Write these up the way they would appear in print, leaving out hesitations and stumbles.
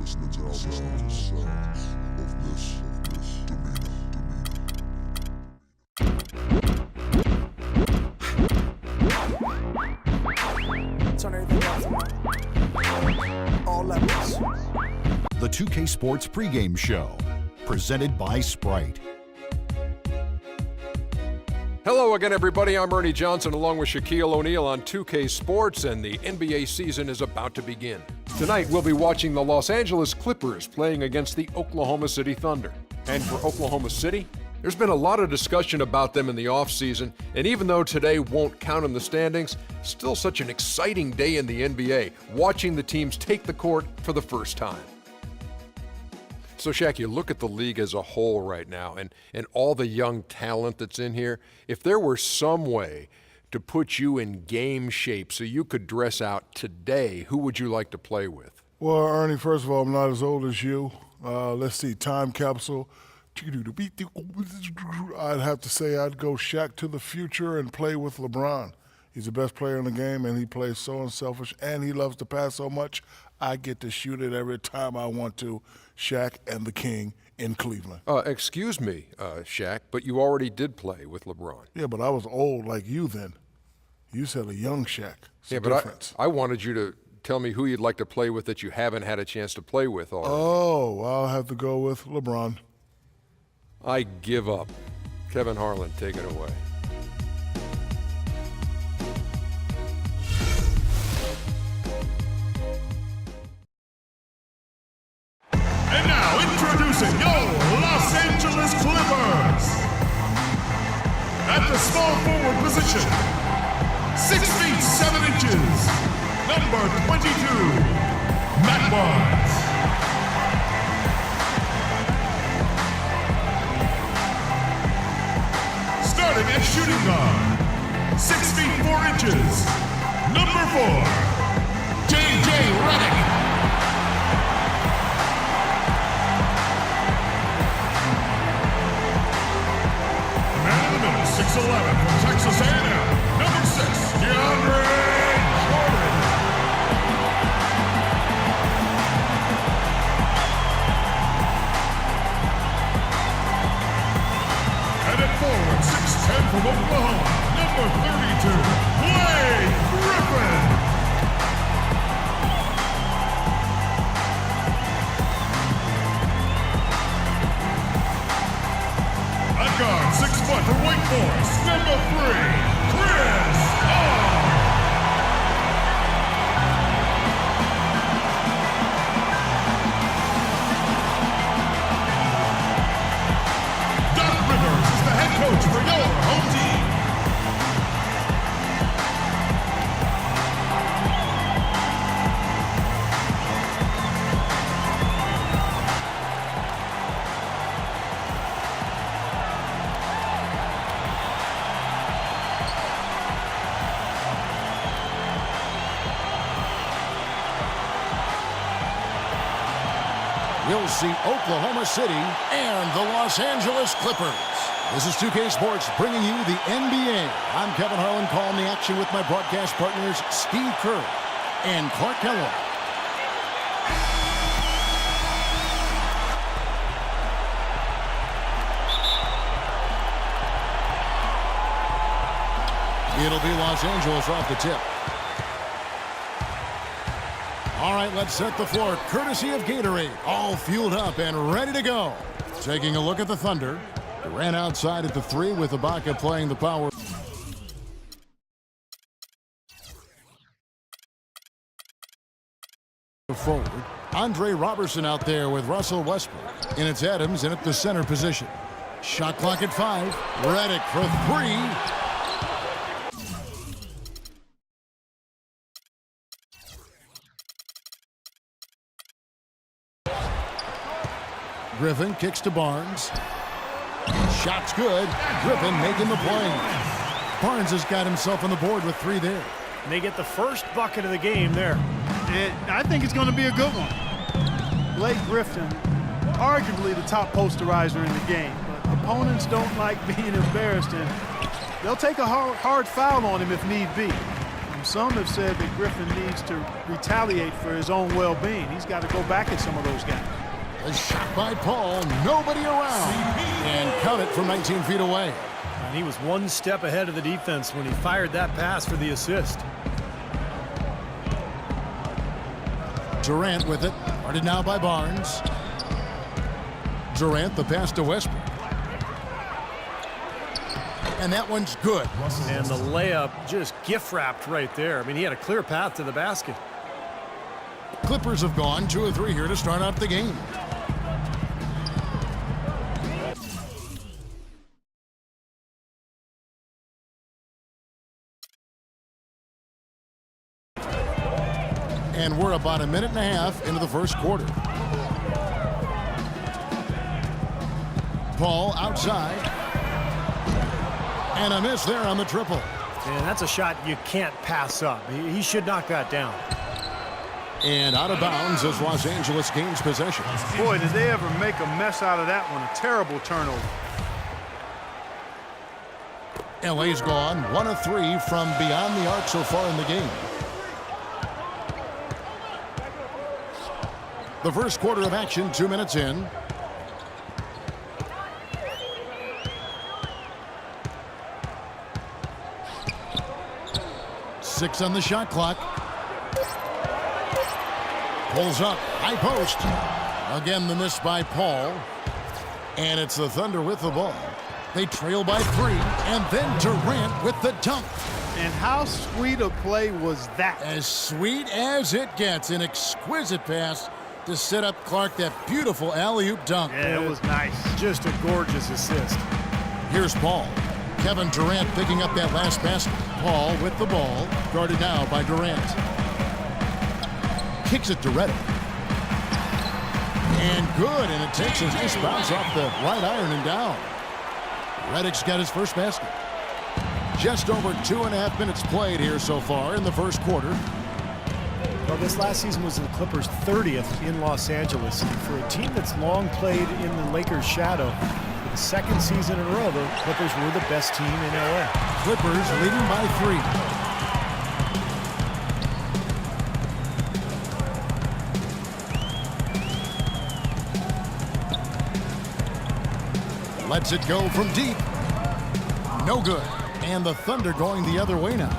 listening to the sounds of this demeanor. Turn everything off. All levels. The 2K Sports pregame show, presented by Sprite. Hello again, everybody. I'm Ernie Johnson along with Shaquille O'Neal on 2K Sports, and the NBA season is about to begin. Tonight, we'll be watching the Los Angeles Clippers playing against the Oklahoma City Thunder. And for Oklahoma City, there's been a lot of discussion about them in the offseason, and even though today won't count in the standings, still such an exciting day in the NBA, watching the teams take the court for the first time. So, Shaq, you look at the league as a whole right now and all the young talent that's in here. If there were some way to put you in game shape so you could dress out today, who would you like to play with? Well, Ernie, first of all, I'm not as old as you. Let's see, time capsule. I'd have to say I'd go Shaq to the future and play with LeBron. He's the best player in the game, and he plays so unselfish, and he loves to pass so much. I get to shoot it every time I want to. Shaq and the King in Cleveland. Excuse me, Shaq, but you already did play with LeBron. Yeah, but I was old like you then. You said a young Shaq. It's yeah, but I wanted you to tell me who you'd like to play with that you haven't had a chance to play with already. Oh, I'll have to go with LeBron. I give up. Kevin Harlan, take it away. And now, introducing your Los Angeles Clippers. At the small forward position, 6 feet 7 inches, number 22, Matt Barnes. Starting at shooting guard, 6 feet 4 inches, number 4, J.J. Redick. Man in the middle, 6'11", from Texas A&M, number 6, DeAndre Jordan. And at forward, 6'10", from Oklahoma, number 32, Blake Griffin. At guard, 6 foot from Wake Forest, number 3, Chris Paul. Doc Rivers is the head coach for your home team. You'll see Oklahoma City and the Los Angeles Clippers. This is 2K Sports bringing you the NBA. I'm Kevin Harlan calling the action with my broadcast partners Steve Kerr and Clark Kellogg. It'll be Los Angeles off the tip. All right, let's set the floor, courtesy of Gatorade. All fueled up and ready to go. Taking a look at the Thunder. Durant outside at the 3 with Ibaka playing the power. Forward. Andre Robertson out there with Russell Westbrook. And it's Adams in at the center position. Shot clock at 5. Redick for 3. Griffin kicks to Barnes. Shot's good. Griffin making the play. Barnes has got himself on the board with 3 there. And they get the first bucket of the game there. I think it's going to be a good one. Blake Griffin, arguably the top posterizer in the game, but opponents don't like being embarrassed, and they'll take a hard foul on him if need be. Some have said that Griffin needs to retaliate for his own well-being. He's got to go back at some of those guys. A shot by Paul, nobody around, and count it from 19 feet away. And he was one step ahead of the defense when he fired that pass for the assist. Durant with it, guarded now by Barnes. Durant, the pass to Westbrook. And that one's good. And the layup just gift-wrapped right there. I mean, he had a clear path to the basket. Clippers have gone 2 of 3 here to start out the game. And we're about a minute and a half into the first quarter. Paul outside. And a miss there on the triple. And that's a shot you can't pass up. He should knock that down. And out of bounds as Los Angeles gains possession. Boy, did they ever make a mess out of that one. A terrible turnover. LA's gone 1 of 3 from beyond the arc so far in the game. The first quarter of action, 2 minutes in. Six on the shot clock. Pulls up, high post. Again, the miss by Paul. And it's the Thunder with the ball. They trail by 3, and then Durant with the dunk. And how sweet a play was that? As sweet as it gets. An exquisite pass to set up Clark, that beautiful alley-oop dunk. Yeah, it was nice. Just a gorgeous assist. Here's Paul. Kevin Durant picking up that last basket. Paul with the ball, guarded now by Durant. Kicks it to Reddick. And good, and it takes a nice bounce off the right iron and down. Reddick's got his first basket. Just over 2.5 minutes played here so far in the first quarter. Well, this last season was the Clippers' 30th in Los Angeles. And for a team that's long played in the Lakers' shadow, for the second season in a row, the Clippers were the best team in LA. Clippers leading by 3. Lets it go from deep. No good. And the Thunder going the other way now.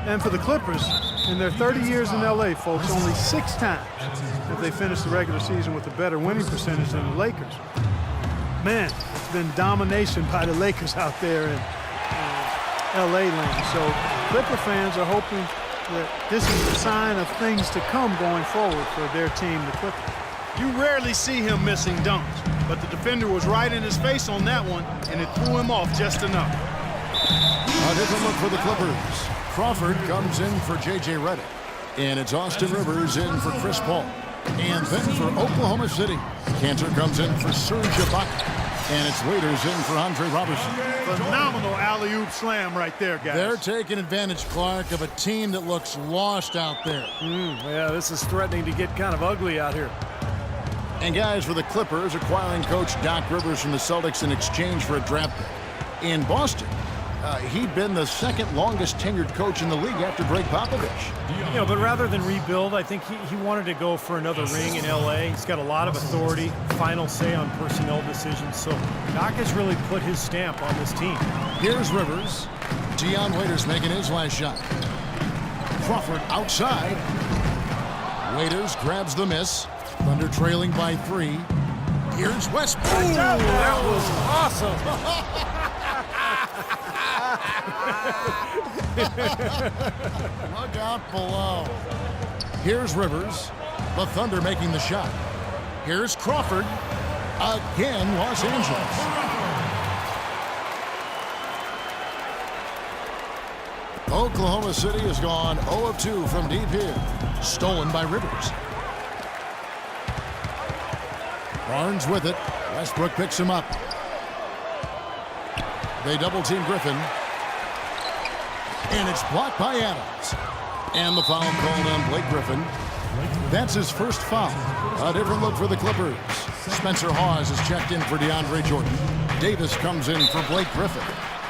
And for the Clippers, in their 30 years in LA, folks, only 6 times have they finished the regular season with a better winning percentage than the Lakers. Man, it's been domination by the Lakers out there in LA land. So Clipper fans are hoping that this is a sign of things to come going forward for their team, the Clippers. You rarely see him missing dunks, but the defender was right in his face on that one, and it threw him off just enough. A different look for the Clippers. Crawford comes in for J.J. Redick. And it's Austin Rivers in for Chris Paul. And then for Oklahoma City, Cantor comes in for Serge Ibaka. And it's Waiters in for Andre Robertson. Phenomenal alley-oop slam right there, guys. They're taking advantage, Clark, of a team that looks lost out there. Yeah, this is threatening to get kind of ugly out here. And guys, for the Clippers, acquiring coach Doc Rivers from the Celtics in exchange for a draft pick. In Boston, he'd been the second longest tenured coach in the league after Greg Popovich. You know, but rather than rebuild, I think he wanted to go for another ring in LA. He's got a lot of authority, final say on personnel decisions. So Doc has really put his stamp on this team. Here's Rivers. Dion Waiters making his last shot. Crawford outside. Waiters grabs the miss. Thunder trailing by 3. Here's Westbrook. That was awesome. Look out below. Here's Rivers. The Thunder making the shot. Here's Crawford. Again, Los Angeles. Oklahoma City has gone 0 of 2 from deep here. Stolen by Rivers. Barnes with it. Westbrook picks him up. They double team Griffin. And it's blocked by Adams. And the foul called on Blake Griffin. That's his first foul. A different look for the Clippers. Spencer Hawes is checked in for DeAndre Jordan. Davis comes in for Blake Griffin.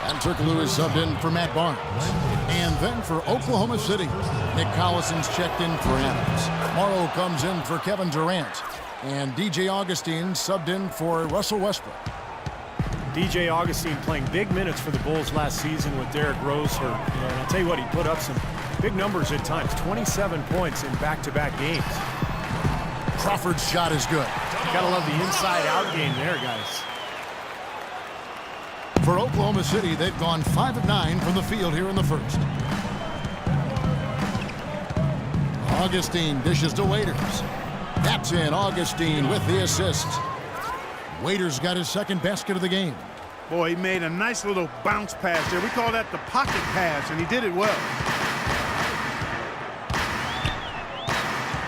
And Turkoglu is subbed in for Matt Barnes. And then for Oklahoma City, Nick Collison's checked in for Adams. Morrow comes in for Kevin Durant. And DJ Augustine subbed in for Russell Westbrook. DJ Augustine playing big minutes for the Bulls last season with Derrick Rose hurt. And I'll tell you what, he put up some big numbers at times. 27 points in back-to-back games. Crawford's shot is good. Gotta love the inside-out game there, guys. For Oklahoma City, they've gone 5 of 9 from the field here in the first. Augustine dishes to Waiters. That's in. Augustine with the assist. Waiters got his second basket of the game. Boy, he made a nice little bounce pass there. We call that the pocket pass, and he did it well.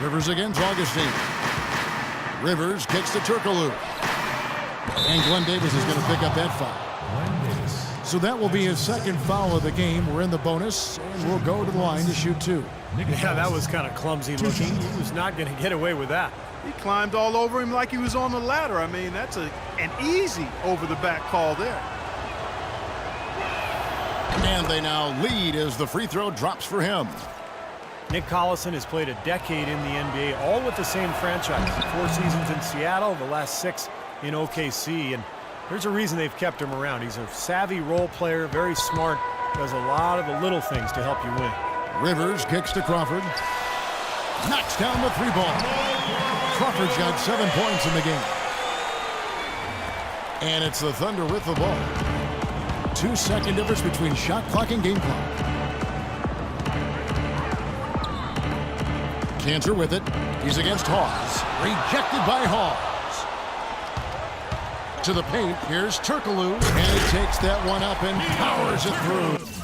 Rivers against Augustine. Rivers kicks to Turkoglu. And Glenn Davis is going to pick up that foul. So that will be his second foul of the game. We're in the bonus, and we'll go to the line to shoot 2. Yeah, that was kind of clumsy looking. He was not going to get away with that. He climbed all over him like he was on the ladder. I mean, that's an easy over-the-back call there. And they now lead as the free throw drops for him. Nick Collison has played a decade in the NBA, all with the same franchise. 4 seasons in Seattle, the last 6 in OKC. And there's a reason they've kept him around. He's a savvy role player, very smart, does a lot of the little things to help you win. Rivers kicks to Crawford. Knocks down the 3-ball. Crawford's got 7 points in the game. And it's the Thunder with the ball. 2-second difference between shot clock and game clock. Cantor with it. He's against Hawes. Rejected by Hawes. To the paint. Here's Turkoglu. And he takes that one up and powers it through.